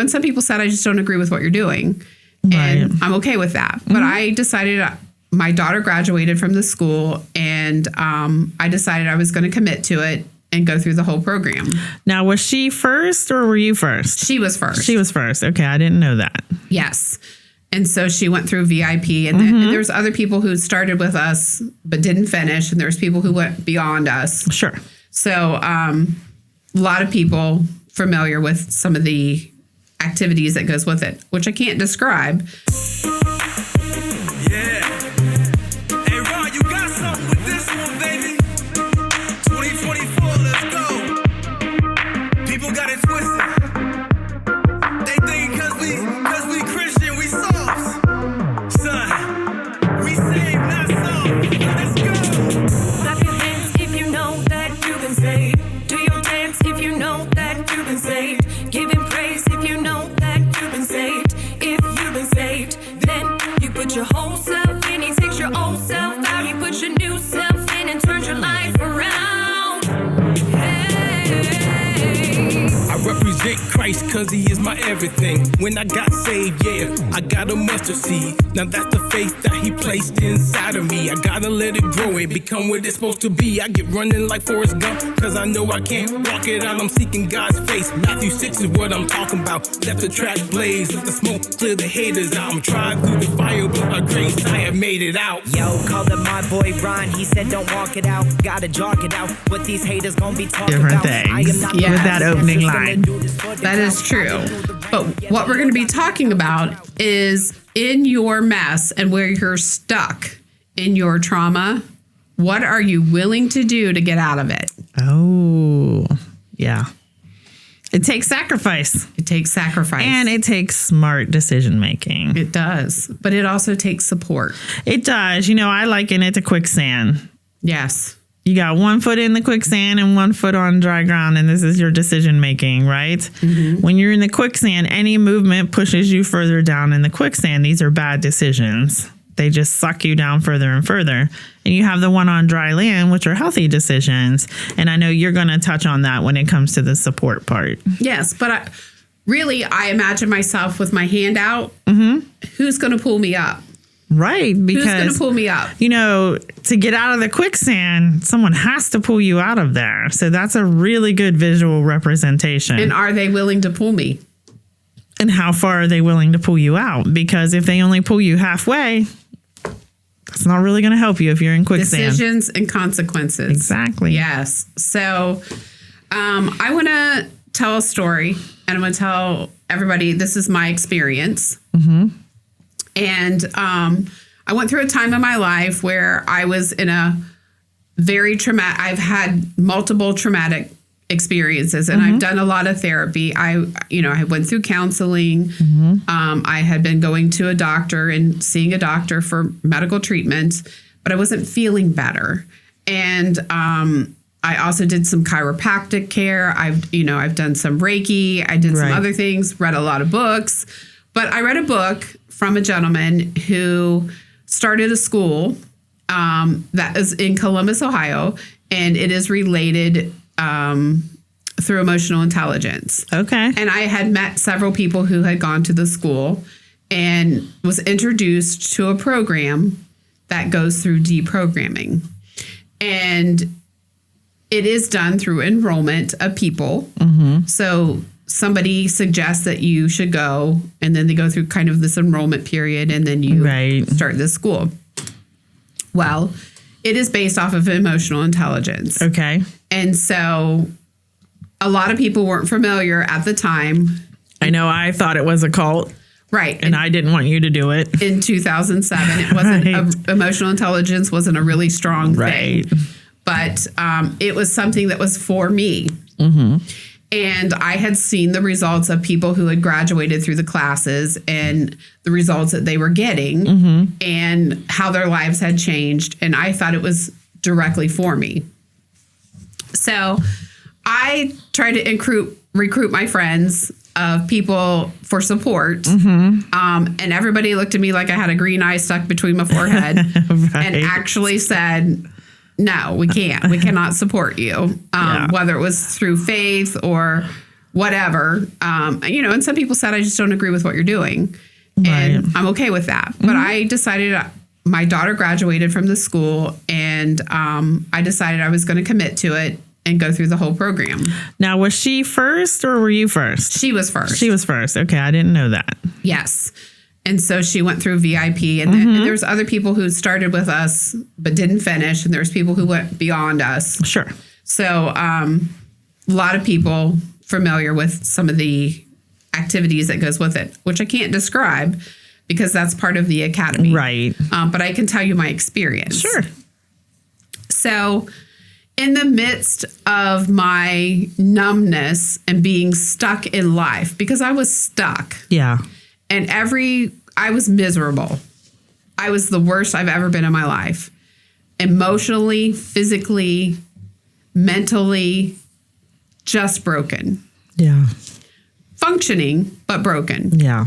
and some people said, I just don't agree with what you're doing. And I'm okay with that. But I decided, my daughter graduated from the school, and I decided I was going to commit to it and go through the whole program. Now, was she first or were you first? She was first. She was first. Okay, I didn't know that. Yes. And so she went through VIP, and then there's other people who started with us but didn't finish, and there's people who went beyond us. Sure. So a lot of people familiar with some of the activities that goes with it, which I can't describe. Your whole self in, he takes your old self out. You put your new self in and turns your life around. Hey. I represent Christ cause he is my everything. When I got saved, yeah, I got a mustard seed. Now that's the faith that he placed inside of me. I gotta let it grow and become what it's supposed to be. I get running like Forrest Gump cause I know I can't walk it out. I'm seeking God's face. Matthew 6 is what I'm talking about. Let the track blaze, let the smoke clear the haters out. I'm trying through the fire, but by grace I have made it out. Yo, called up my boy Ron. He said don't walk it out, gotta jog it out. What these haters gonna be talking Different about. things. I am not With that opening line. That is true. But what we're going to be talking about is in your mess and where you're stuck in your trauma, what are you willing to do to get out of it? Oh, yeah. It takes sacrifice. It takes sacrifice. And it takes smart decision making. It does. But it also takes support. It does. You know, I liken it to quicksand. Yes. You got one foot in the quicksand and one foot on dry ground, and this is your decision making, right? Mm-hmm. When you're in the quicksand, any movement pushes you further down in the quicksand. These are bad decisions. They just suck you down further and further. And you have the one on dry land, which are healthy decisions. And I know you're going to touch on that when it comes to the support part. Yes, but I imagine myself with my hand out. Mm-hmm. Who's going to pull me up? Right, because who's going to pull me up? You know, to get out of the quicksand, someone has to pull you out of there. So that's a really good visual representation. And are they willing to pull me? And how far are they willing to pull you out? Because if they only pull you halfway, that's not really going to help you if you're in quicksand. Decisions and consequences. Exactly. Yes. So I want to tell a story, and I'm going to tell everybody this is my experience. Mm-hmm. And I went through a time in my life where I was in a very traumatic, I've had multiple traumatic experiences, and I've done a lot of therapy. I went through counseling. I had been going to a doctor and seeing a doctor for medical treatment, but I wasn't feeling better. And I also did some chiropractic care. I've done some Reiki. I did some other things, read a lot of books. But I read a book from a gentleman who started a school that is in Columbus, Ohio, and it is related through emotional intelligence. Okay. And I had met several people who had gone to the school and was introduced to a program that goes through deprogramming. And it is done through enrollment of people. Mm-hmm. So somebody suggests that you should go, and then they go through kind of this enrollment period, and then you start this school. Well, it is based off of emotional intelligence. Okay. And so a lot of people weren't familiar at the time. I know I thought it was a cult. Right. And I didn't want you to do it. In 2007, it wasn't, emotional intelligence wasn't a really strong thing. But it was something that was for me. Mm-hmm. And I had seen the results of people who had graduated through the classes and the results that they were getting and how their lives had changed. And I thought it was directly for me. So I tried to recruit my friends of people for support. And everybody looked at me like I had a green eye stuck between my forehead and actually said, no, we can't. We cannot support you, whether it was through faith or whatever. And some people said, I just don't agree with what you're doing. And I'm okay with that. But I decided my daughter graduated from the school, and I decided I was going to commit to it and go through the whole program. Now, was she first or were you first? She was first. She was first. Okay, I didn't know that. Yes. And so she went through VIP, and then there's other people who started with us but didn't finish, and there's people who went beyond us. Sure. So a lot of people familiar with some of the activities that goes with it, which I can't describe because that's part of the academy. Right. But I can tell you my experience. Sure. So in the midst of my numbness and being stuck in life, because I was stuck. Yeah. And I was miserable. I was the worst I've ever been in my life. Emotionally, physically, mentally, just broken. Yeah. Functioning, but broken. Yeah.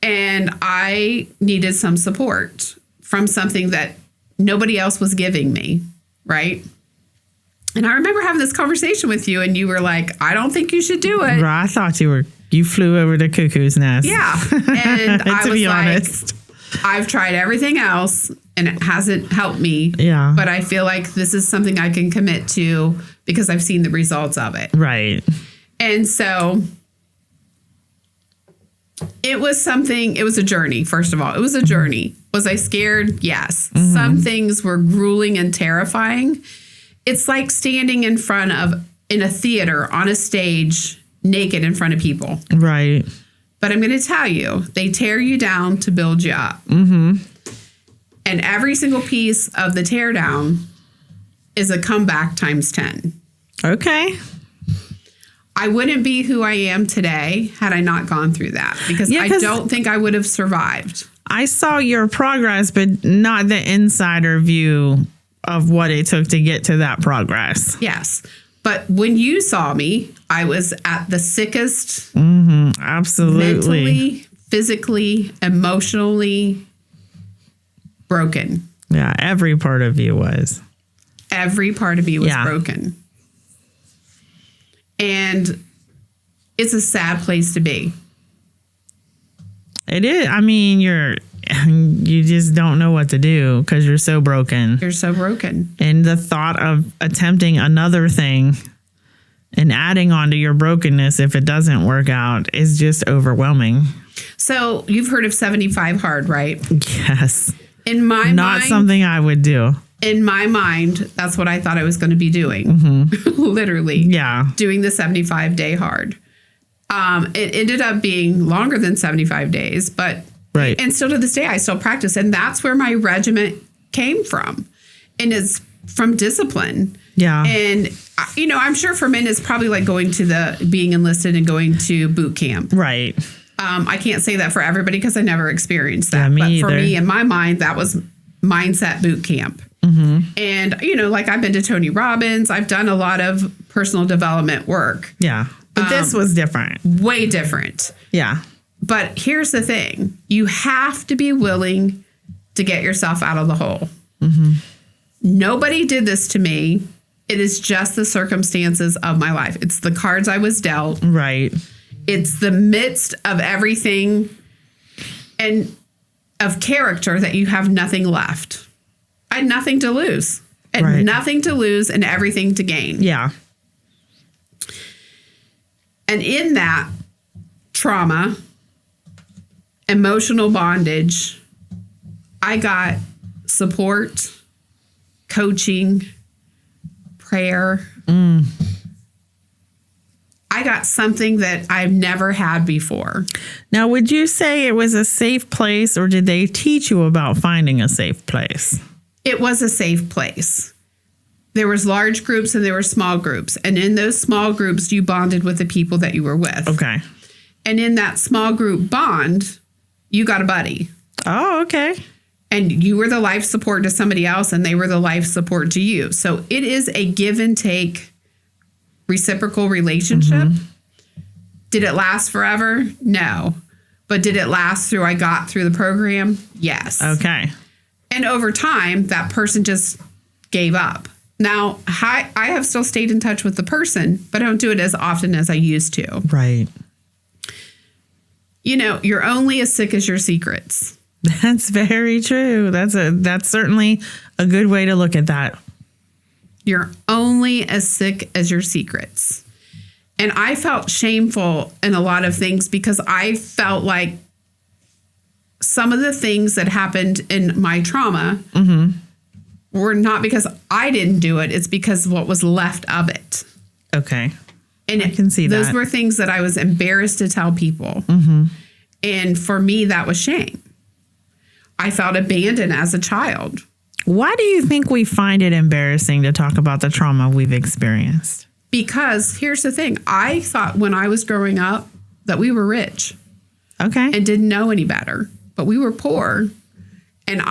And I needed some support from something that nobody else was giving me, right? And I remember having this conversation with you, and you were like, I don't think you should do it. I thought you flew over the cuckoo's nest. Yeah. And I to was be like, honest, I've tried everything else and it hasn't helped me. Yeah. But I feel like this is something I can commit to because I've seen the results of it. Right. And so it was a journey, first of all. It was a journey. Was I scared? Yes. Some things were grueling and terrifying. It's like standing in a theater on a stage naked in front of people. Right. But I'm going to tell you, they tear you down to build you up. Mm-hmm. And every single piece of the tear down is a comeback times 10. Okay. I wouldn't be who I am today had I not gone through that, because I don't think I would have survived. I saw your progress, but not the insider view of what it took to get to that progress. Yes. But when you saw me, I was at the sickest. Absolutely. Mentally, physically, emotionally broken. Yeah, every part of you was. Every part of me was broken. And it's a sad place to be. It is. I mean, you just don't know what to do because you're so broken. You're so broken. And the thought of attempting another thing and adding on to your brokenness if it doesn't work out is just overwhelming. So you've heard of 75 hard, right? Yes. In my mind. Not something I would do. In my mind, that's what I thought I was going to be doing. Literally. Yeah. Doing the 75-day hard. It ended up being longer than 75 days, but right. And still to this day, I still practice. And that's where my regiment came from. And it's from discipline. Yeah. And, I'm sure for men, it's probably like being enlisted and going to boot camp. Right. I can't say that for everybody because I never experienced that. Yeah, but me for either. me, in my mind, that was mindset boot camp. And, like I've been to Tony Robbins. I've done a lot of personal development work. Yeah. But this was different. Way different. Yeah. But here's the thing. You have to be willing to get yourself out of the hole. Nobody did this to me. It is just the circumstances of my life. It's the cards I was dealt. Right. It's the midst of everything and of character that you have nothing left. I had nothing to lose. Nothing to lose and everything to gain. Yeah. And in that trauma, emotional bondage, I got support, coaching, prayer. I got something that I've never had before. Now, would you say it was a safe place, or did they teach you about finding a safe place? It was a safe place. There was large groups and there were small groups. And in those small groups, you bonded with the people that you were with. Okay. And in that small group bond, you got a buddy. Oh, okay. And you were the life support to somebody else and they were the life support to you. So it is a give and take reciprocal relationship. Did it last forever? No. But did it last through I got through the program? Yes. Okay. And over time, that person just gave up. Now, I have still stayed in touch with the person, but I don't do it as often as I used to. Right. You know, you're only as sick as your secrets. That's very true. That's certainly a good way to look at that. You're only as sick as your secrets. And I felt shameful in a lot of things because I felt like some of the things that happened in my trauma were not because I didn't do it. It's because what was left of it. Okay. And I can see those that. were things that I was embarrassed to tell people. And for me, that was shame. I felt abandoned as a child. Why do you think we find it embarrassing to talk about the trauma we've experienced? Because here's the thing. I thought when I was growing up that we were rich Okay. and didn't know any better, but we were poor. And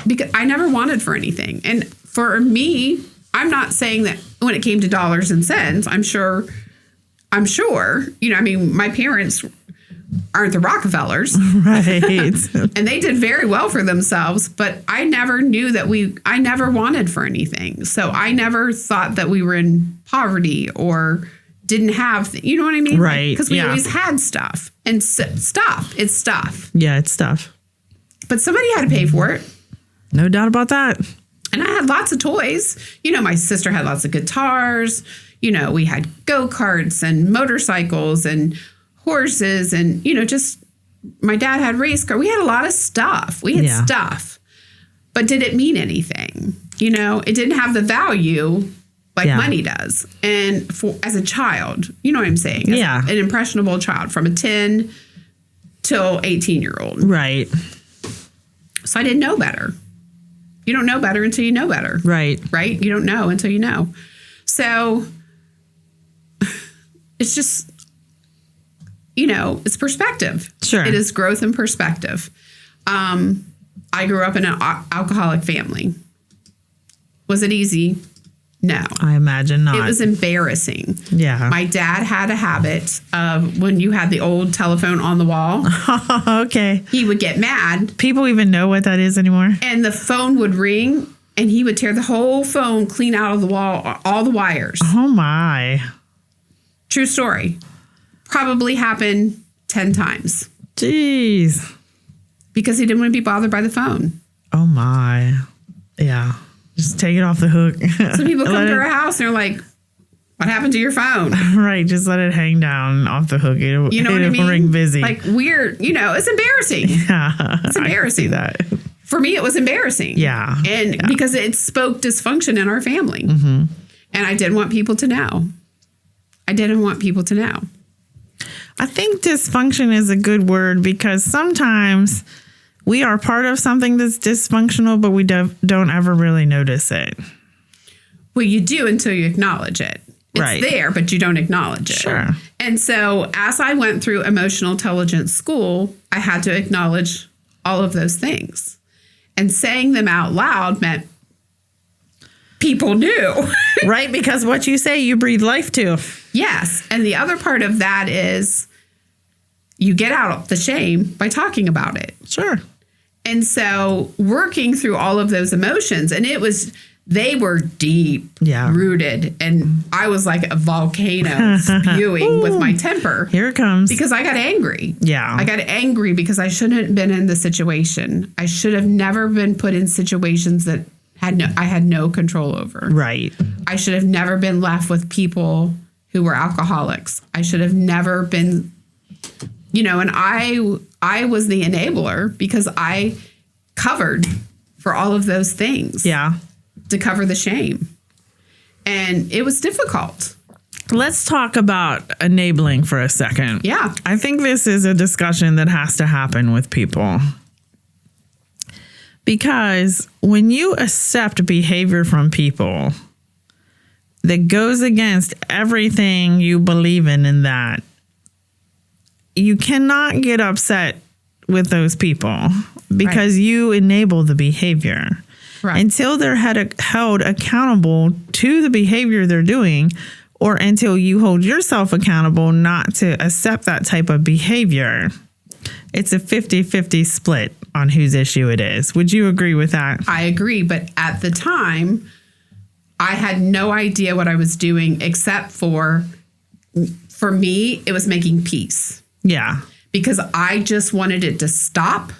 because I never wanted for anything. And for me, I'm not saying that when it came to dollars and cents, I'm sure, you know, I mean, my parents aren't the Rockefellers. Right. And they did very well for themselves, but I never knew that I never wanted for anything. So I never thought that we were in poverty or didn't have, you know what I mean? Right. Because we always had stuff. And it's stuff. Yeah, it's tough. But somebody had to pay for it. No doubt about that. And I had lots of toys. You know, my sister had lots of guitars. You know, we had go-karts and motorcycles and horses and, you know, just my dad had race car. We had a lot of stuff. We had stuff. But did it mean anything? You know, it didn't have the value like money does. And as a child, you know what I'm saying? As an impressionable child from a 10 till 18-year-old. Right. So I didn't know better. You don't know better until you know better. Right. Right? You don't know until you know. So it's just, you know, it's perspective. Sure. It is growth and perspective. I grew up in an alcoholic family. Was it easy? No. I imagine not. It was embarrassing. Yeah. My dad had a habit of when you had the old telephone on the wall, Okay. he would get mad People even know what that is anymore? and the phone would ring and he would tear the whole phone clean out of the wall, all the wires. Oh, my. True story. Probably happened 10 times Jeez. because he didn't want to be bothered by the phone. Oh, my. Yeah. Just take it off the hook. So people come to our house and they're like, what happened to your phone? Right. Just let it hang down off the hook. It'll, You know what I mean? ring busy. Like weird, you know, it's embarrassing. Yeah. It's embarrassing. I can see that. For me, it was embarrassing. Yeah. And because it spoke dysfunction in our family. Mm-hmm. And I didn't want people to know. I didn't want people to know. I think dysfunction is a good word because sometimes we are part of something that's dysfunctional, but we don't ever really notice it. Well, you do until you acknowledge it. It's Right. there, but you don't acknowledge it. Sure. And so as I went through emotional intelligence school, I had to acknowledge all of those things. And saying them out loud meant people knew. Right? Because what you say, you breathe life to. Yes. And the other part of that is you get out the shame by talking about it. Sure. And so working through all of those emotions, and they were deep rooted. And I was like a volcano spewing with my temper. Here it comes. Because I got angry. Yeah. I got angry because I shouldn't have been in the situation. I should have never been put in situations that I had no control over. Right. I should have never been left with people who were alcoholics. I should have never been, you know, and I was the enabler because I covered for all of those things. Yeah. To cover the shame. And it was difficult. Let's talk about enabling for a second. Yeah. I think this is a discussion that has to happen with people. Because when you accept behavior from people that goes against everything you believe in that, you cannot get upset with those people because you enable the behavior. Right. Until they're held accountable to the behavior they're doing, or until you hold yourself accountable not to accept that type of behavior. It's a 50-50 split on whose issue it is. Would you agree with that? I agree. But at the time, I had no idea what I was doing except for me, it was making peace. Yeah. Because I just wanted it to stop.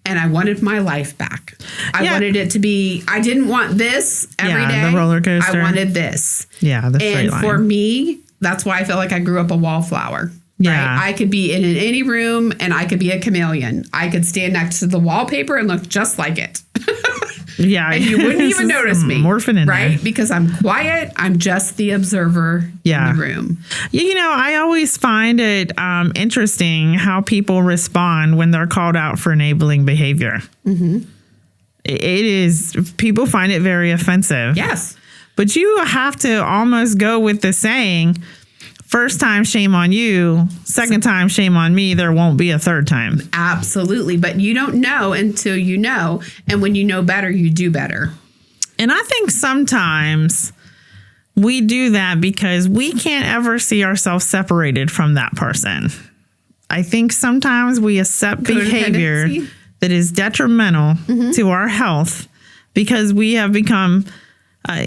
And I wanted my life back. I wanted it to be, I didn't want this every day. The roller coaster. I wanted this. Yeah, the straight And line. for me, that's why I feel like I grew up a wallflower. Yeah. Right? I could be in any room and I could be a chameleon. I could stand next to the wallpaper and look just like it. Yeah. And you wouldn't even notice me. Morphing in right? there. Because I'm quiet. I'm just the observer in the room. You know, I always find it interesting how people respond when they're called out for enabling behavior. It is, people find it very offensive. Yes. But you have to almost go with the saying, first time, shame on you. Second time, shame on me. There won't be a third time. Absolutely. But you don't know until you know. And when you know better, you do better. And I think sometimes we do that because we can't ever see ourselves separated from that person. I think sometimes we accept behavior Codependency. that is detrimental to our health because we have become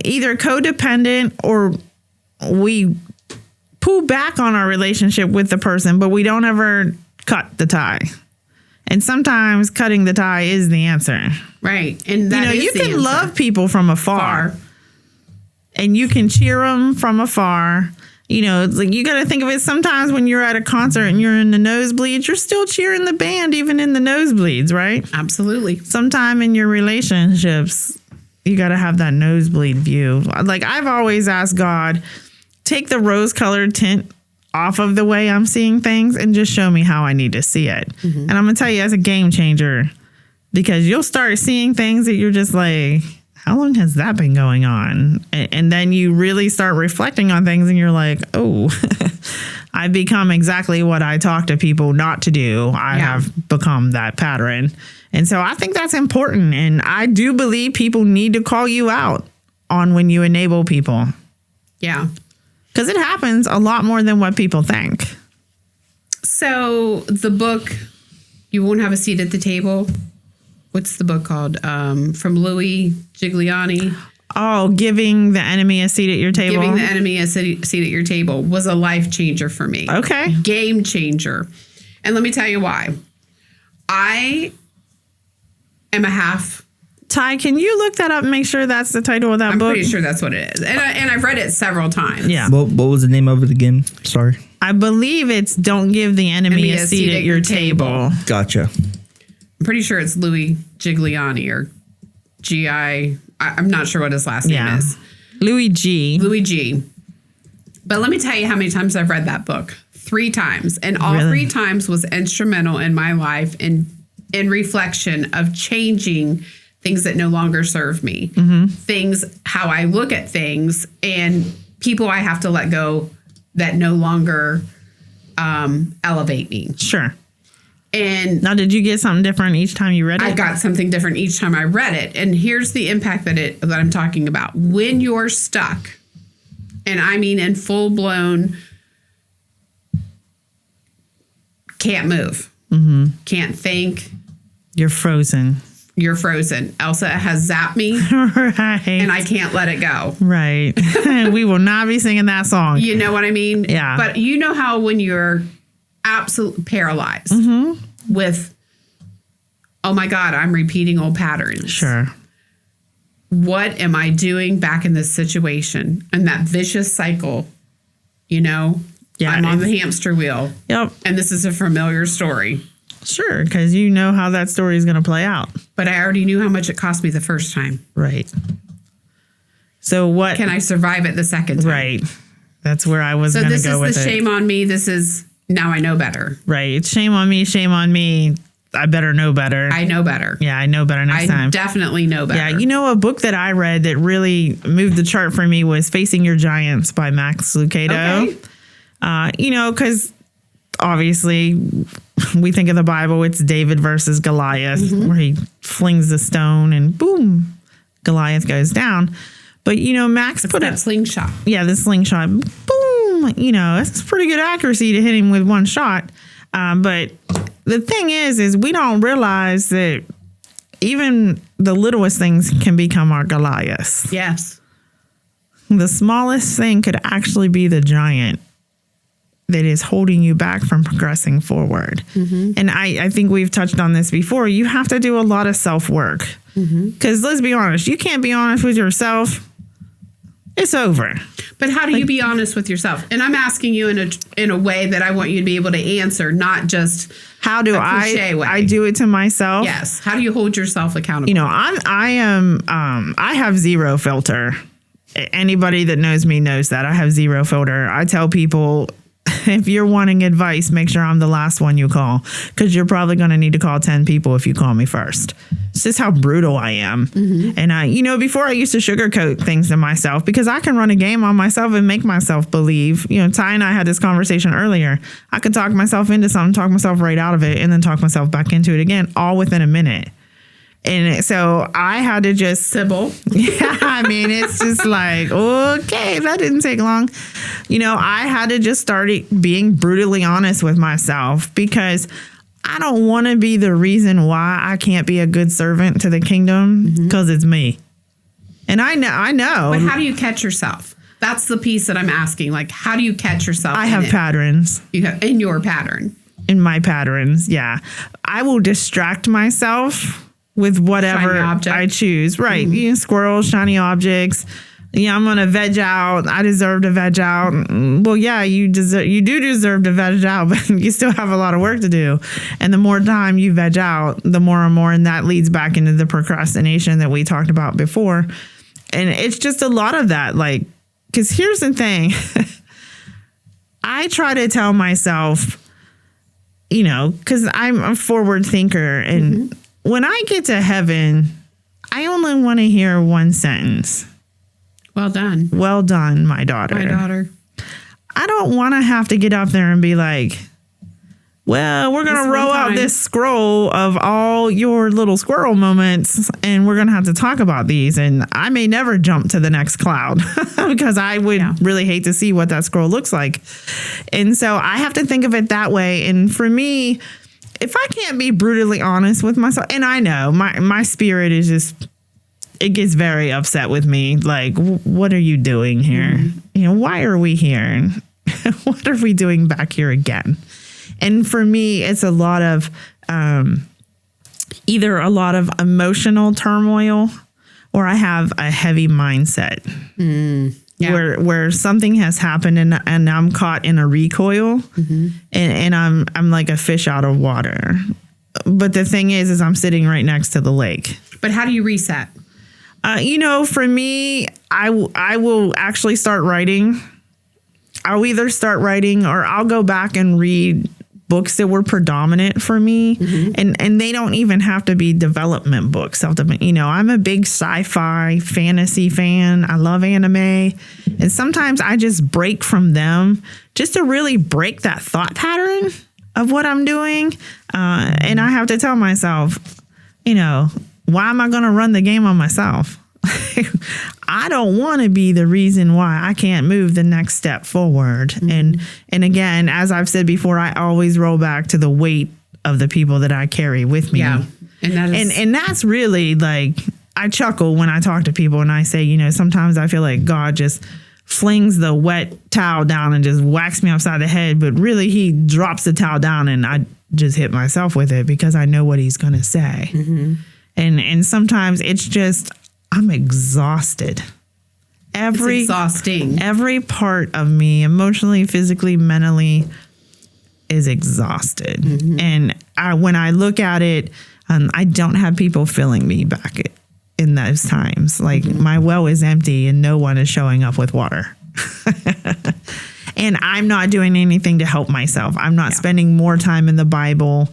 either codependent or we pull back on our relationship with the person, but we don't ever cut the tie. And sometimes cutting the tie is the answer. Right. And that You is the can answer. love people from afar. Far. And you can cheer them from afar. You know, it's like you got to think of it sometimes when you're at a concert and you're in the nosebleeds, you're still cheering the band even in the nosebleeds, right? Absolutely. Sometime in your relationships, you got to have that nosebleed view. Like I've always asked God, take the rose-colored tint off of the way I'm seeing things and just show me how I need to see it. And I'm going to tell you, that's a game changer because you'll start seeing things that you're just like, how long has that been going on? And then you really start reflecting on things and you're like, oh, I've become exactly what I talk to people not to do. I have become that pattern. And so I think that's important. And I do believe people need to call you out on when you enable people. Yeah. Because it happens a lot more than what people think. So the book, You Won't Have a Seat at the Table. What's the book called? From Louis Gigliani. Oh, giving the enemy a seat at your table. Giving the enemy a seat at your table was a life changer for me. Okay. Game changer. And let me tell you why. I am a half. Ty, can you look that up and make sure that's the title of that I'm book? pretty sure that's what it is. And I've read it several times. Yeah. What was the name of it again? Sorry. I believe it's Don't Give the Enemy a Seat at Your Table. Gotcha. I'm pretty sure it's Louis Gigliani or G.I. I'm not sure what his last name is. Louis G. Louis G. But let me tell you how many times I've read that book. 3 times. And all Really? 3 times was instrumental in my life in reflection of changing things that no longer serve me. Things, how I look at things, and people I have to let go that no longer elevate me. Sure. And Now, did you get something different each time you read it? I got something different each time I read it. And here's the impact that I'm talking about. When you're stuck, and I mean in full blown, can't move, can't think, You're frozen. you're frozen. Elsa has zapped me Right. and I can't let it go. Right. We will not be singing that song. You know what I mean? Yeah. But you know how when you're absolutely paralyzed with, oh my God, I'm repeating old patterns. Sure. What am I doing back in this situation? And that vicious cycle, you know? Yeah, I'm on the hamster wheel. Yep. And this is a familiar story. Sure. Because you know how that story is going to play out. But I already knew how much it cost me the first time. Right. So what? Can I survive it the second time? Right. That's where I was So going to this go is with the it. shame on me. This is now I know better. Right. It's shame on me. Shame on me. I better know better. I know better. Yeah, I know better next I time. definitely know better. Yeah, you know, a book that I read that really moved the chart for me was Facing Your Giants by Max Lucado. Okay. You know, because obviously we think of the Bible, it's David versus Goliath, where he flings the stone and boom, Goliath goes down. But, you know, Max put that it, slingshot. yeah, the slingshot, boom, you know, it's pretty good accuracy to hit him with one shot. But the thing is we don't realize that even the littlest things can become our Goliaths. Yes. The smallest thing could actually be the giant that is holding you back from progressing forward. And I think we've touched on this before. You have to do a lot of self-work. Because let's be honest, you can't be honest with yourself. It's over. But how do you be honest with yourself? And I'm asking you in a way that I want you to be able to answer, not just how do I do it to myself? Yes. How do you hold yourself accountable? You know, I have zero filter. Anybody that knows me knows that I have zero filter. I tell people, if you're wanting advice, make sure I'm the last one you call, because you're probably going to need to call 10 people if you call me first. It's just how brutal I am. And before I used to sugarcoat things to myself, because I can run a game on myself and make myself believe. Ty and I had this conversation earlier. I could talk myself into something, talk myself right out of it, and then talk myself back into it again, all within a minute. And so I had to just Sybil. Yeah, I mean, it's just like, okay, that didn't take long. I had to just start being brutally honest with myself, because I don't want to be the reason why I can't be a good servant to the kingdom, because it's me. And I know. But how do you catch yourself? That's the piece that I'm asking. Like, how do you catch yourself? I have patterns. You have in your pattern. In my patterns, yeah. I will distract myself with whatever I choose. Right. Squirrels, shiny objects. I'm going to veg out. I deserve to veg out. Well, yeah, you do deserve to veg out, but you still have a lot of work to do. And the more time you veg out, the more and more, and that leads back into the procrastination that we talked about before. And it's just a lot of that. Like, because here's the thing. I try to tell myself, because I'm a forward thinker, and when I get to heaven, I only want to hear one sentence. Well done. Well done, my daughter. My daughter. I don't want to have to get up there and be like, well, we're going to roll out this scroll of all your little squirrel moments, and we're going to have to talk about these. And I may never jump to the next cloud because I would really hate to see what that scroll looks like. And so I have to think of it that way. And for me, if I can't be brutally honest with myself, and I know my spirit is just, it gets very upset with me. Like, what are you doing here? Why are we here? What are we doing back here again? And for me, it's a lot of either a lot of emotional turmoil, or I have a heavy mindset where something has happened and I'm caught in a recoil, and I'm like a fish out of water. But the thing is I'm sitting right next to the lake. But how do you reset? For me, I will actually start writing. I'll either start writing or I'll go back and read books that were predominant for me. And they don't even have to be development books. I'm a big sci-fi fantasy fan. I love anime. And sometimes I just break from them just to really break that thought pattern of what I'm doing. And I have to tell myself, why am I going to run the game on myself? I don't want to be the reason why I can't move the next step forward. And again, as I've said before, I always roll back to the weight of the people that I carry with me. Yeah. And that's really like, I chuckle when I talk to people and I say, sometimes I feel like God just flings the wet towel down and just whacks me upside the head. But really, he drops the towel down and I just hit myself with it because I know what he's going to say. And sometimes it's just, I'm exhausted. It's exhausting. Every part of me, emotionally, physically, mentally, is exhausted. And when I look at it, I don't have people filling me back in those times. Like my well is empty and no one is showing up with water. And I'm not doing anything to help myself. I'm not spending more time in the Bible.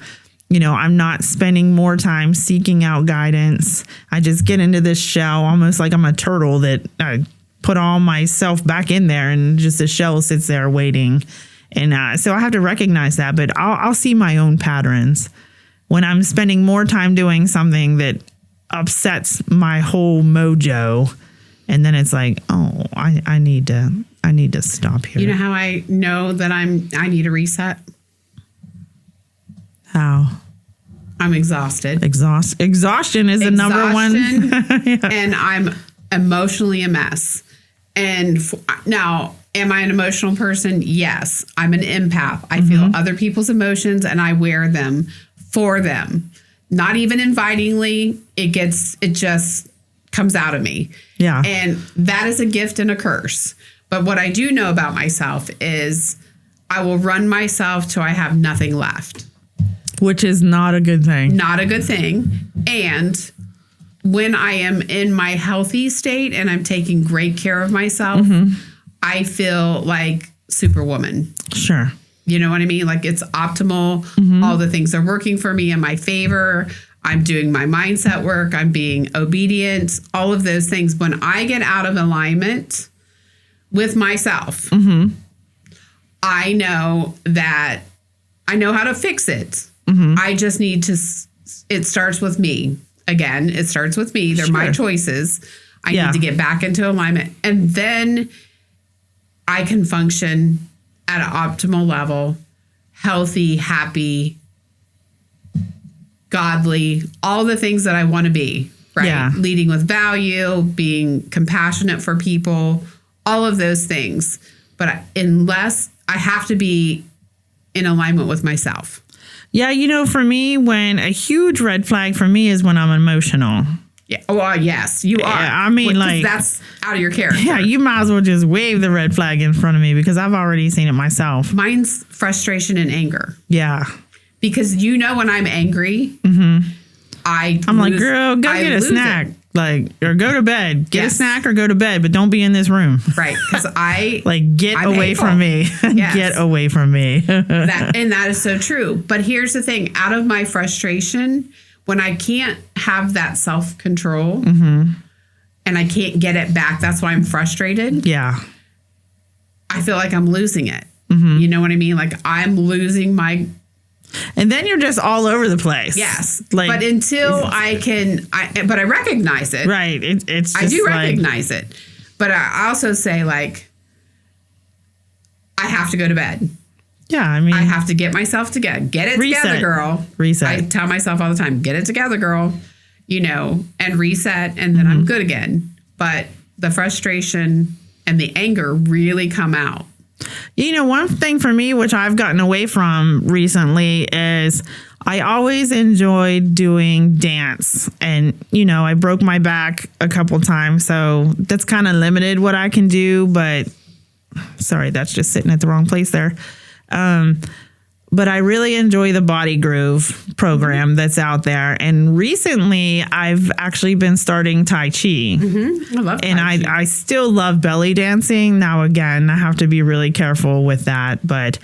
I'm not spending more time seeking out guidance. I just get into this shell almost like I'm a turtle that I put all myself back in there and just the shell sits there waiting. And so I have to recognize that, but I'll see my own patterns when I'm spending more time doing something that upsets my whole mojo. And then it's like, oh, I need to stop here. You know how I know that I need a reset? How? I'm exhausted. Exhaustion is the number one. And I'm emotionally a mess. And now, am I an emotional person? Yes. I'm an empath. I feel other people's emotions and I wear them for them. Not even invitingly. It just comes out of me. Yeah. And that is a gift and a curse. But what I do know about myself is I will run myself till I have nothing left. Which is not a good thing. Not a good thing. And when I am in my healthy state and I'm taking great care of myself, I feel like Superwoman. Sure. You know what I mean? Like it's optimal. All the things are working for me in my favor. I'm doing my mindset work. I'm being obedient. All of those things. When I get out of alignment with myself, I know that I know how to fix it. I just need to, it starts with me. Again, it starts with me. They're my choices. I need to get back into alignment. And then I can function at an optimal level, healthy, happy, godly, all the things that I want to be, right? Yeah. Leading with value, being compassionate for people, all of those things. But unless I have to be in alignment with myself. Yeah, you know, for me, when a huge red flag for me is when I'm emotional. Yeah. Well, yes, you are. I mean, like, that's out of your character. Yeah, you might as well just wave the red flag in front of me because I've already seen it myself. Mine's frustration and anger. Yeah. Because when I'm angry, I'm like, girl, go get a snack. Or go to bed. Get a snack or go to bed, but don't be in this room. Right. Because get away hateful. from me. Yes. Get away from me. that is so true. But here's the thing. Out of my frustration, when I can't have that self-control and I can't get it back, that's why I'm frustrated. Yeah. I feel like I'm losing it. You know what I mean? Like I'm losing my... And then you're just all over the place. Yes. But until but I recognize it. Right. It's just I do recognize it. But I also say I have to go to bed. Yeah. I mean, I have to get myself together. Get it together, girl. Reset. I tell myself all the time, get it together, girl. And reset. And then I'm good again. But the frustration and the anger really come out. You know, one thing for me, which I've gotten away from recently, is I always enjoyed doing dance. And, I broke my back a couple times. So that's kind of limited what I can do. But sorry, that's just sitting at the wrong place there. But I really enjoy the Body Groove program that's out there. And recently, I've actually been starting Tai Chi. I love Tai Chi. I still love belly dancing. Now, again, I have to be really careful with that. But,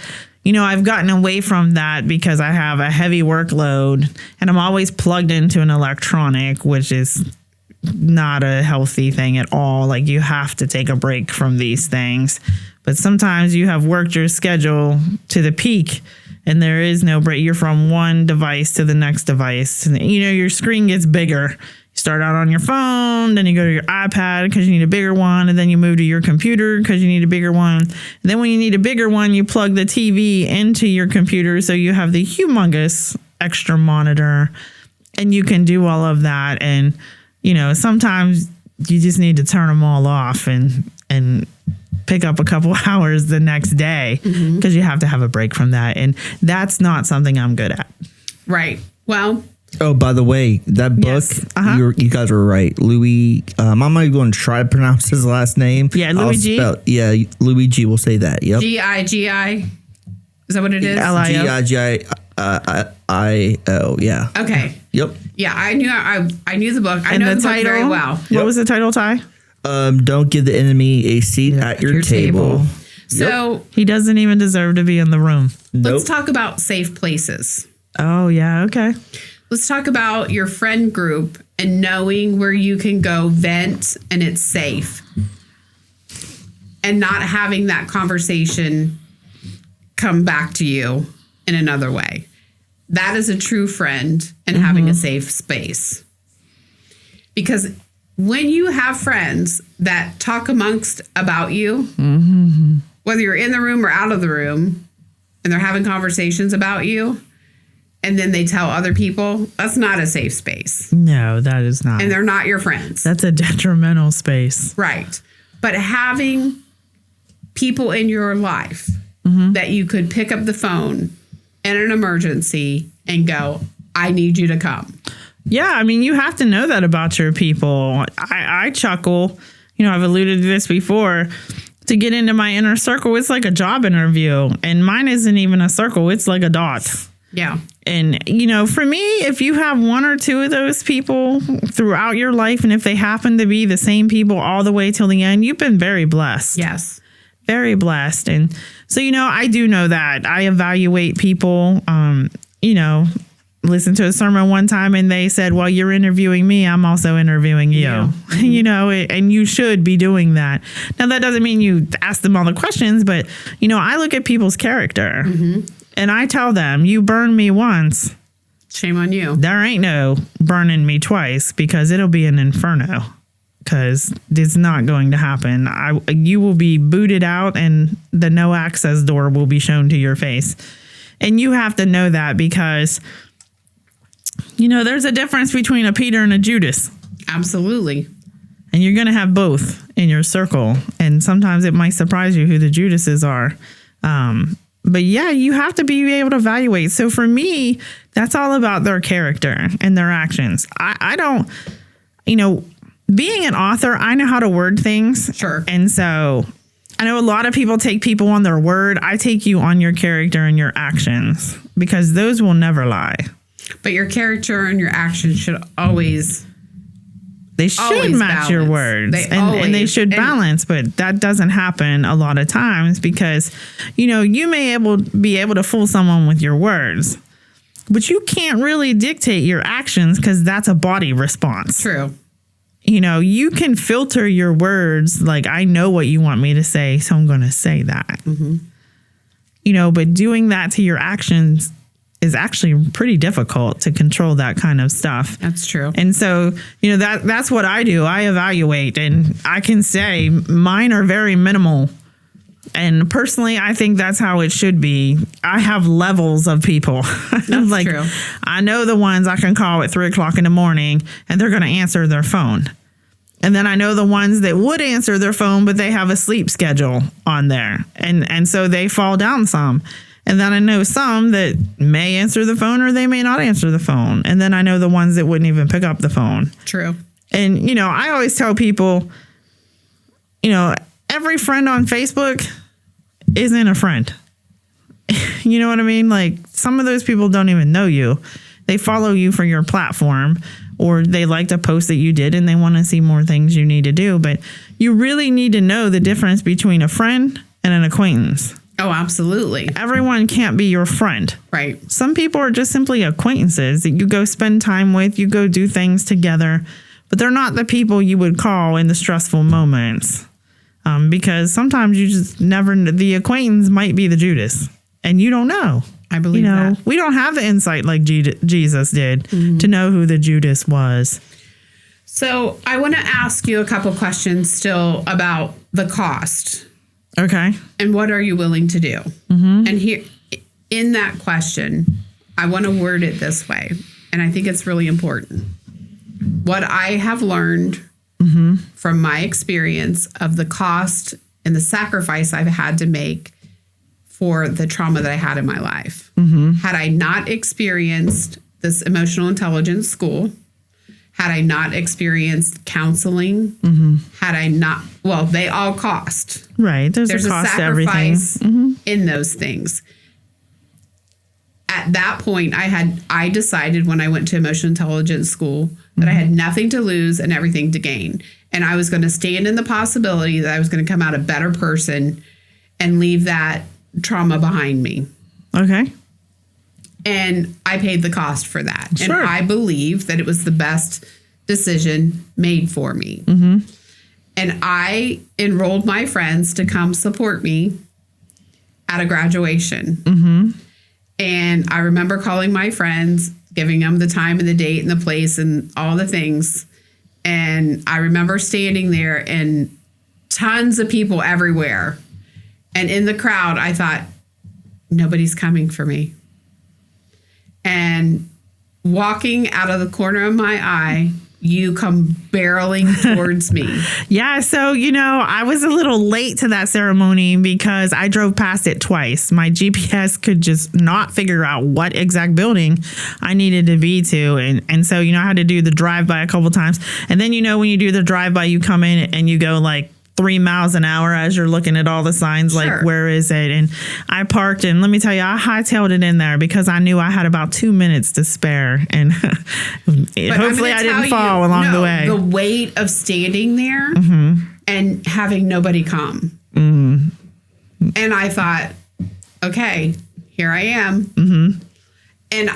I've gotten away from that because I have a heavy workload. And I'm always plugged into an electronic, which is not a healthy thing at all. Like, you have to take a break from these things. But sometimes you have worked your schedule to the peak. And there is no break. You're from one device to the next device. And, your screen gets bigger. You start out on your phone, then you go to your iPad because you need a bigger one. And then you move to your computer because you need a bigger one. And then when you need a bigger one, you plug the TV into your computer. So you have the humongous extra monitor. And you can do all of that. And, sometimes you just need to turn them all off and pick up a couple hours the next day because you have to have a break from that. And that's not something I'm good at. Right. Well. Oh, by the way, that book, you guys were right. Louis, I'm not even going to try to pronounce his last name. Yeah, Louis G. Louis G. We'll say that. Yep. G-I-G-I. Is that what it is? L-I-O. G-I-G-I-I-O. Yeah. Okay. Yep. Yeah, I knew the book. I know the book very well. What was the title, Ty? Don't give the enemy a seat at your table. So he doesn't even deserve to be in the room. Let's talk about safe places. Oh, yeah. Okay. Let's talk about your friend group and knowing where you can go vent and it's safe. And not having that conversation come back to you in another way. That is a true friend and having a safe space. Because when you have friends that talk amongst about you, whether you're in the room or out of the room, and they're having conversations about you, and then they tell other people, that's not a safe space. No, that is not. And they're not your friends. That's a detrimental space. Right. But having people in your life that you could pick up the phone in an emergency and go, I need you to come. Yeah, I mean, you have to know that about your people. I chuckle, I've alluded to this before, to get into my inner circle, it's like a job interview. And mine isn't even a circle, it's like a dot. Yeah. And, for me, if you have one or two of those people throughout your life, and if they happen to be the same people all the way till the end, you've been very blessed. Yes. Very blessed. And so, I do know that. I evaluate people, listened to a sermon one time and they said, well, you're interviewing me, I'm also interviewing you. Yeah. And you should be doing that. Now, that doesn't mean you ask them all the questions, but, I look at people's character and I tell them, you burned me once. Shame on you. There ain't no burning me twice, because it'll be an inferno, because it's not going to happen. You will be booted out and the no access door will be shown to your face. And you have to know that, because there's a difference between a Peter and a Judas. Absolutely. And you're going to have both in your circle. And sometimes it might surprise you who the Judases are. But yeah, you have to be able to evaluate. So for me, that's all about their character and their actions. I don't, being an author, I know how to word things. Sure. And so I know a lot of people take people on their word. I take you on your character and your actions, because those will never lie. But your character and your actions should always match balance. Your words. And they should balance, but that doesn't happen a lot of times, because, you may be able to fool someone with your words, but you can't really dictate your actions, because that's a body response. True. You can filter your words. Like, I know what you want me to say, so I'm going to say that. But doing that to your actions is actually pretty difficult to control, that kind of stuff. That's true. And so, that's what I do. I evaluate, and I can say mine are very minimal. And personally, I think that's how it should be. I have levels of people. That's true. I know the ones I can call at 3:00 in the morning and they're going to answer their phone. And then I know the ones that would answer their phone, but they have a sleep schedule on there. And so they fall down some. And then I know some that may answer the phone or they may not answer the phone. And then I know the ones that wouldn't even pick up the phone. True. And, I always tell people, every friend on Facebook isn't a friend. You know what I mean? Like, some of those people don't even know you. They follow you for your platform, or they like the post that you did and they want to see more things you need to do. But you really need to know the difference between a friend and an acquaintance. Oh, absolutely. Everyone can't be your friend. Right. Some people are just simply acquaintances that you go spend time with, you go do things together, but they're not the people you would call in the stressful moments. Because sometimes you just never, the acquaintance might be the Judas, and you don't know. I believe that. We don't have the insight like Jesus did to know who the Judas was. So I want to ask you a couple questions still about the cost. Okay. And what are you willing to do? And here, in that question, I want to word it this way, and I think it's really important. What I have learned from my experience of the cost and the sacrifice I've had to make for the trauma that I had in my life. Had I not experienced this emotional intelligence school, had I not experienced counseling, had I not, well, they all cost. Right. There's a cost to everything. In those things. At that point, I decided when I went to emotional intelligence school that I had nothing to lose and everything to gain. And I was going to stand in the possibility that I was going to come out a better person and leave that trauma behind me. Okay. And I paid the cost for that. Sure. And I believe that it was the best decision made for me. And I enrolled my friends to come support me at a graduation. And I remember calling my friends, giving them the time and the date and the place and all the things. And I remember standing there and tons of people everywhere. And in the crowd, I thought, nobody's coming for me. And walking out of the corner of my eye you come barreling towards me. Yeah. So, I was a little late to that ceremony because I drove past it twice. My GPS could just not figure out what exact building I needed to be to. And so, I had to do the drive-by a couple times. And then, when you do the drive-by, you come in and you go like 3 miles an hour as you're looking at all the signs, Sure. like, where is it? And I parked, and let me tell you, I hightailed it in there because I knew I had about 2 minutes to spare. And hopefully I didn't fall along the way. The weight of standing there and having nobody come. And I thought, okay, here I am. And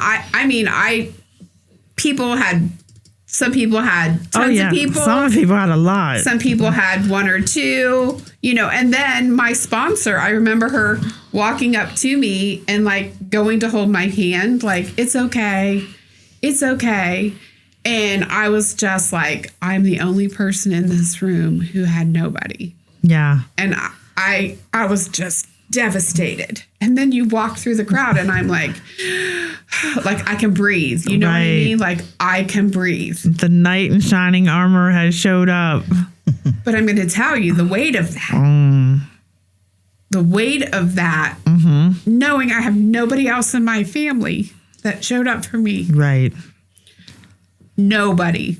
some people had tons of people. Some people had a lot. Some people had one or two, and then my sponsor, I remember her walking up to me and like going to hold my hand, like, it's okay. It's okay. And I was just like, I'm the only person in this room who had nobody. Yeah. And I was just devastated. And then you walk through the crowd and I'm like I can breathe. You know what I mean? Like, I can breathe. The knight in shining armor has showed up. But I'm going to tell you the weight of that. Knowing I have nobody else in my family that showed up for me. Right. Nobody.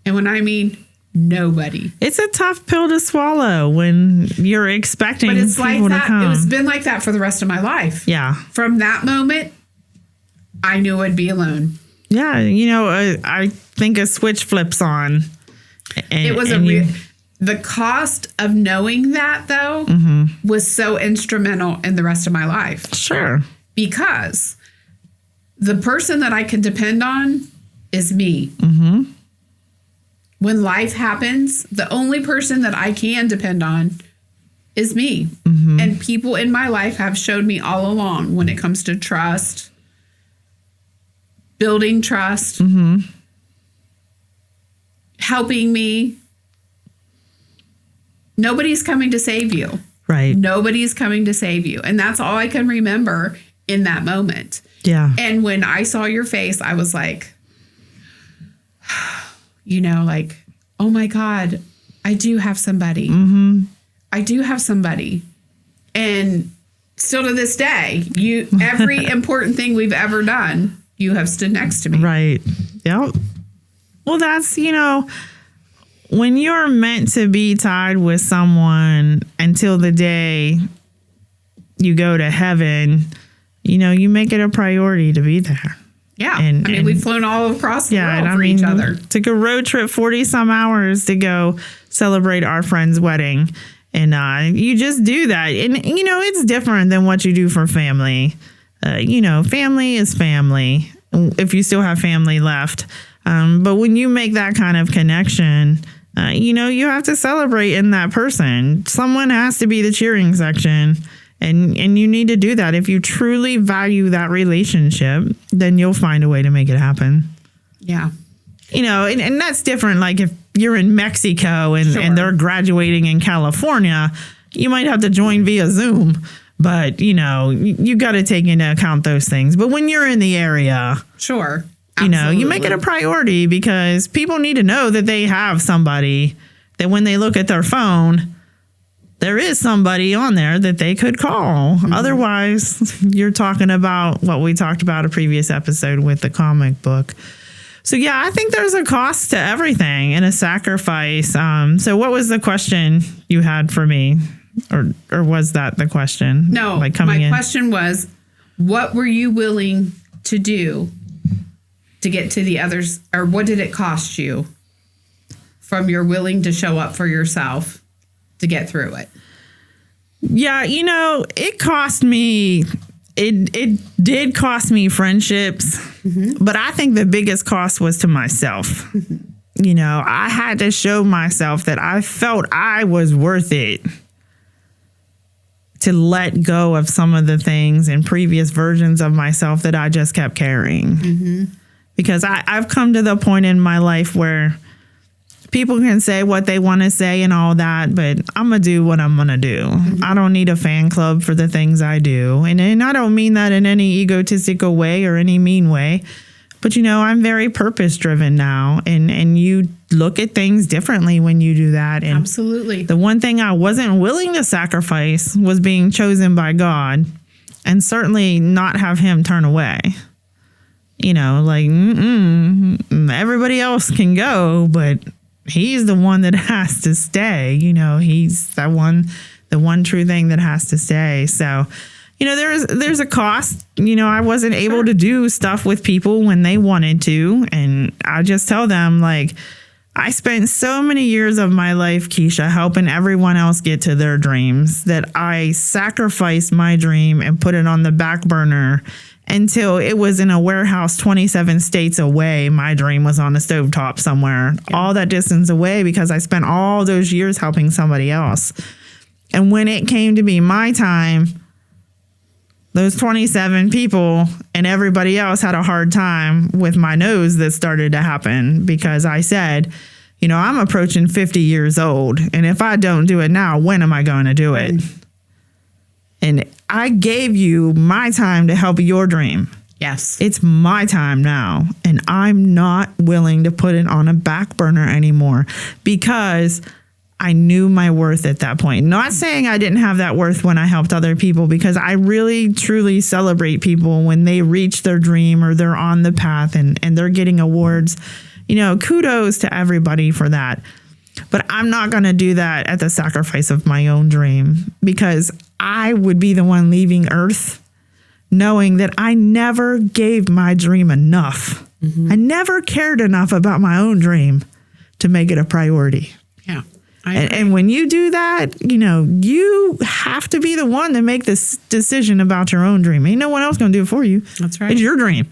And when I mean nobody. It's a tough pill to swallow when you're expecting but it's people like that. to come. It's been like that for the rest of my life. Yeah. From that moment, I knew I'd be alone. Yeah. I think a switch flips on. And, it was the cost of knowing that, though, was so instrumental in the rest of my life. Sure. Because the person that I can depend on is me. When life happens, the only person that I can depend on is me. And people in my life have showed me all along when it comes to trust, building trust, helping me. Nobody's coming to save you. Right. Nobody's coming to save you. And that's all I can remember in that moment. Yeah. And when I saw your face, I was like, like, oh my God, I do have somebody. I do have somebody. And still to this day, every important thing we've ever done, you have stood next to me. Right. Yep. Well, that's, when you're meant to be tied with someone until the day you go to heaven, you make it a priority to be there. Yeah. And we've flown all across the world for each other. Took a road trip 40 some hours to go celebrate our friend's wedding. And you just do that. And, it's different than what you do for family. Family is family if you still have family left. But when you make that kind of connection, you have to celebrate in that person. Someone has to be the cheering section. And you need to do that. If you truly value that relationship, then you'll find a way to make it happen. Yeah. And that's different. Like if you're in Mexico and they're graduating in California, you might have to join via Zoom. But, you got to take into account those things. But when you're in the area, sure. You make it a priority because people need to know that they have somebody that when they look at their phone, there is somebody on there that they could call. Otherwise, you're talking about what we talked about a previous episode with the comic book. So, yeah, I think there's a cost to everything and a sacrifice. So what was the question you had for me? Or was that the question? No, my question was, what were you willing to do to get to the others? Or what did it cost you from your willing to show up for yourself to get through it? Yeah, it cost me, it did cost me friendships, but I think the biggest cost was to myself. I had to show myself that I felt I was worth it to let go of some of the things and previous versions of myself that I just kept carrying. Because I've come to the point in my life where people can say what they want to say and all that, but I'm going to do what I'm going to do. I don't need a fan club for the things I do. And I don't mean that in any egotistical way or any mean way, But, I'm very purpose driven now. And you look at things differently when you do that. And Absolutely. the one thing I wasn't willing to sacrifice was being chosen by God, and certainly not have him turn away. Everybody else can go, but he's the one that has to stay. He's the one true thing that has to stay. So, there's a cost. I wasn't able to do stuff with people when they wanted to. And I just tell them, I spent so many years of my life, Keisha, helping everyone else get to their dreams, that I sacrificed my dream and put it on the back burner until it was in a warehouse 27 states away. My dream was on a stovetop somewhere, all that distance away, because I spent all those years helping somebody else. And when it came to be my time, those 27 people and everybody else had a hard time with my nose that started to happen, because I said, I'm approaching 50 years old. And if I don't do it now, when am I going to do it? And I gave you my time to help your dream. Yes. It's my time now. And I'm not willing to put it on a back burner anymore, because I knew my worth at that point. Not saying I didn't have that worth when I helped other people, because I really, truly celebrate people when they reach their dream or they're on the path and they're getting awards. Kudos to everybody for that. But I'm not going to do that at the sacrifice of my own dream, because I would be the one leaving Earth knowing that I never gave my dream enough. I never cared enough about my own dream to make it a priority. Yeah. And when you do that, you have to be the one to make this decision about your own dream. Ain't no one else going to do it for you. That's right. It's your dream.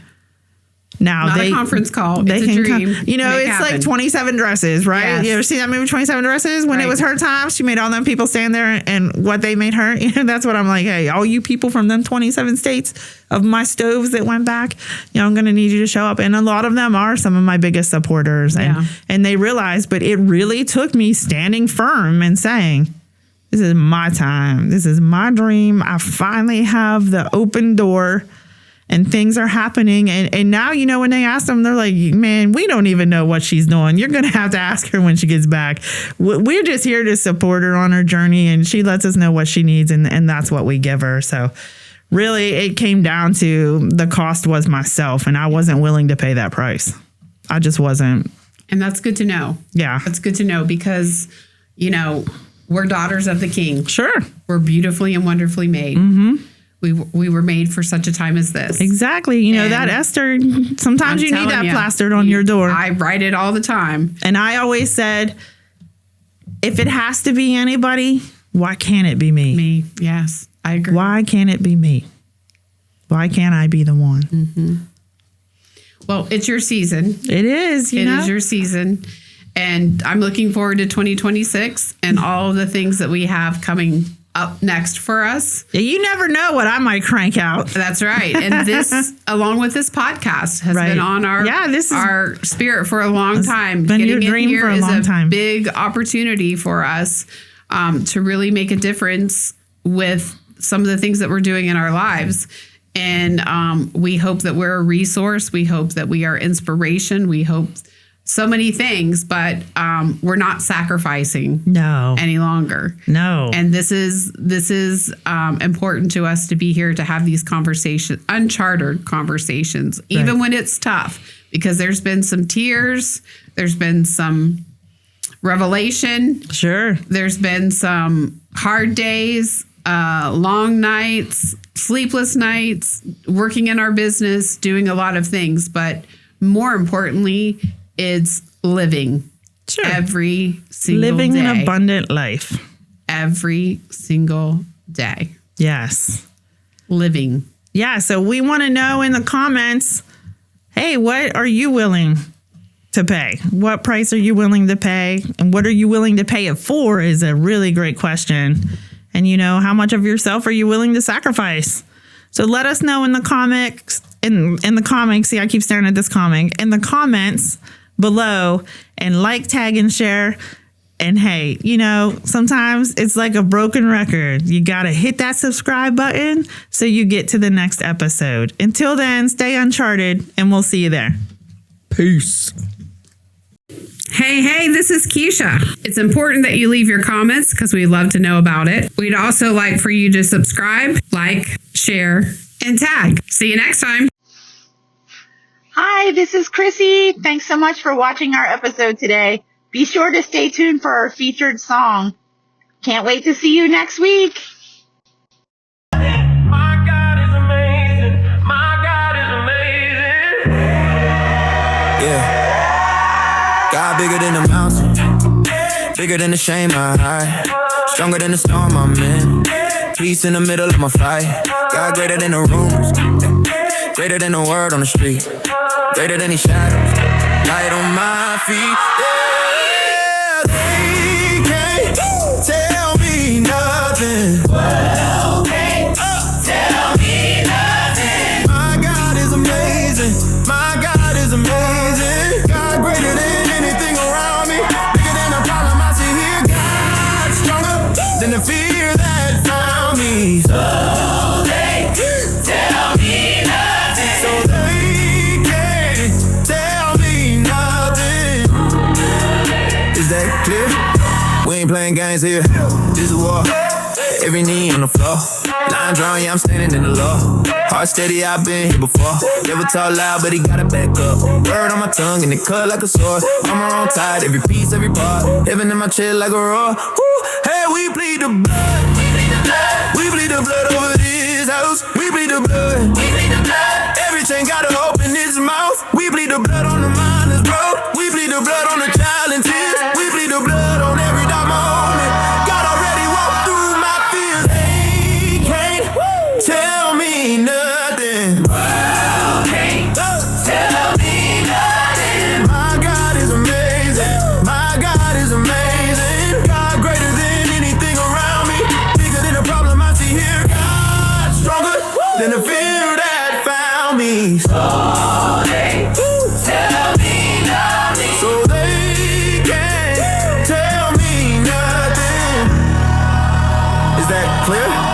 Now Not a conference call. It's a dream. It's happen. like 27 Dresses, right? Yes. You ever see that movie 27 Dresses? When Right. it was her time, she made all them people stand there, and what they made her. That's what I'm like. Hey, all you people from them 27 states of my stoves that went back, I'm going to need you to show up. And a lot of them are some of my biggest supporters, and they realize. But it really took me standing firm and saying, this is my time. This is my dream. I finally have the open door. And things are happening. And now, when they ask them, they're like, man, we don't even know what she's doing. You're going to have to ask her when she gets back. We're just here to support her on her journey. And she lets us know what she needs. And that's what we give her. So really, it came down to the cost was myself. And I wasn't willing to pay that price. I just wasn't. And that's good to know. Yeah. That's good to know, because, we're daughters of the King. Sure. We're beautifully and wonderfully made. Mm-hmm. We were made for such a time as this. Exactly. That Esther, sometimes you need that plastered on your door. I write it all the time. And I always said, if it has to be anybody, why can't it be me? Me, yes. I agree. Why can't it be me? Why can't I be the one? Mm-hmm. Well, it's your season. It is, It is your season. And I'm looking forward to 2026 and all of the things that we have coming up next for us. You never know what I might crank out. That's right. And this, along with this podcast, has been on our spirit for a long time. Been Getting your dream in here for a long time. Is a big opportunity for us to really make a difference with some of the things that we're doing in our lives. And we hope that we're a resource. We hope that we are inspiration. We hope so many things, but we're not sacrificing any longer. No. And this is important to us to be here to have these conversations, uncharted conversations, even when it's tough, because there's been some tears, there's been some revelation. Sure. There's been some hard days, long nights, sleepless nights, working in our business, doing a lot of things, but more importantly, it's living every single day. Living an abundant life. Every single day. Yes. Living. Yeah. So we want to know in the comments, hey, what are you willing to pay? What price are you willing to pay? And what are you willing to pay it for is a really great question. And how much of yourself are you willing to sacrifice? So let us know in the comics, in the comments. See, I keep staring at this comic. In the comments below, and like, tag, and share. And hey, you know, sometimes it's like a broken record. You got to hit that subscribe button so you get to the next episode. Until then, stay uncharted and we'll see you there. Peace. Hey, this is Keisha. It's important that you leave your comments because we'd love to know about it. We'd also like for you to subscribe, like, share, and tag. See you next time. Hi, this is Chrissy. Thanks so much for watching our episode today. Be sure to stay tuned for our featured song. Can't wait to see you next week. My God is amazing. My God is amazing. Yeah. God bigger than the mountain. Bigger than the shame I hide. Stronger than the storm I'm in. Peace in the middle of my fight. God greater than the rumors. Greater than the word on the street. Greater than these shadows. Light on my feet. Yeah, they can't tell me nothing. Well, they tell me nothing. My God is amazing. My God is amazing. God greater than anything around me. Bigger than the problem I see here. God stronger than the fear that found me. So they tell me nothing. So they can't tell me nothing. Is that clear? We ain't playing games here. This is war. Every knee on the floor. Line drawn, yeah, I'm standing in the law. Heart steady, I've been here before. Never talk loud, but he gotta back up. Word on my tongue and it cut like a sword. Armor on tight, every piece, every part. Heaven in my chest like a roar. Woo. Hey, we bleed the blood. We bleed the blood over this house. We bleed the blood. Every chain got a hope in his mouth. We bleed the blood on the miners, bro. We bleed the blood on the child and tears. We bleed the blood on every dark moment. God already walked through my fears. They can't tell me nothing. Well, can't tell me nothing. My God is amazing. My God is amazing. God greater than anything around me. Bigger than the problem I see here. God stronger than the fear that found me. So they tell me nothing. So they can't tell me nothing. Is that clear?